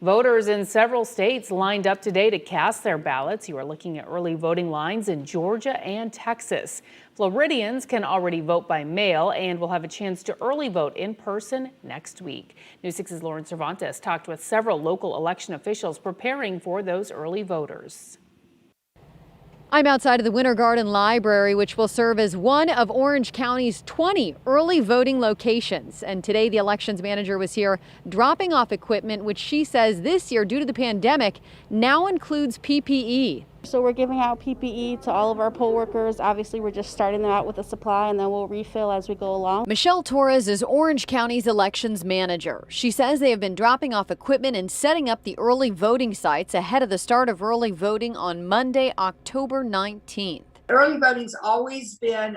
Voters in several states lined up today to cast their ballots. You are looking at early voting lines in Georgia and Texas. Floridians can already vote by mail and will have a chance to early vote in person next week. News 6's Lauren Cervantes talked with several local election officials preparing for those early voters. I'm outside of the Winter Garden Library, which will serve as one of Orange County's 20 early voting locations. And today, the elections manager was here dropping off equipment, which she says this year, due to the pandemic, now includes PPE. So we're giving out PPE to all of our poll workers. Obviously, we're just starting them out with a supply and then we'll refill as we go along. Michelle Torres is Orange County's elections manager. She says they have been dropping off equipment and setting up the early voting sites ahead of the start of early voting on Monday, October 19th. Early voting's always been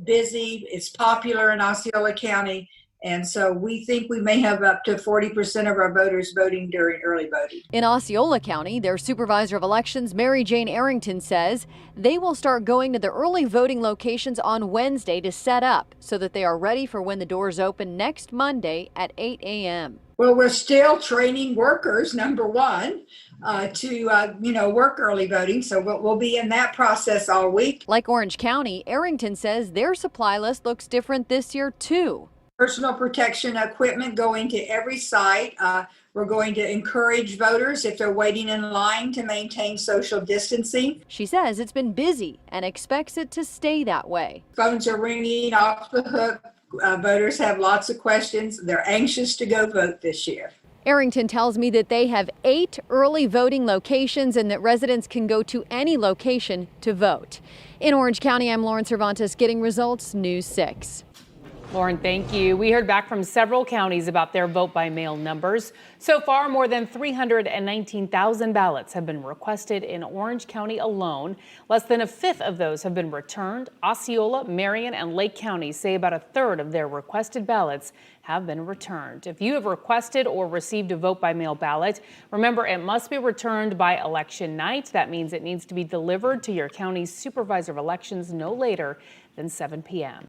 busy. It's popular in Osceola County. And so we think we may have up to 40% of our voters voting during early voting. In Osceola County, their supervisor of elections, Mary Jane Arrington, says they will start going to the early voting locations on Wednesday to set up so that they are ready for when the doors open next Monday at 8 a.m. Well, we're still training workers, number one, to work early voting. So we'll be in that process all week. Like Orange County, Arrington says their supply list looks different this year, too. Personal protection equipment going to every site. We're going to encourage voters, if they're waiting in line, to maintain social distancing. She says it's been busy and expects it to stay that way. Phones are ringing off the hook. Voters have lots of questions. They're anxious to go vote this year. Arrington tells me that they have 8 early voting locations and that residents can go to any location to vote. In Orange County, I'm Lauren Cervantes, getting results, News 6. Lauren, thank you. We heard back from several counties about their vote by mail numbers. So far, more than 319,000 ballots have been requested in Orange County alone. Less than a fifth of those have been returned. Osceola, Marion, and Lake counties say about a third of their requested ballots have been returned. If you have requested or received a vote by mail ballot, remember it must be returned by election night. That means it needs to be delivered to your county's supervisor of elections no later than 7 p.m.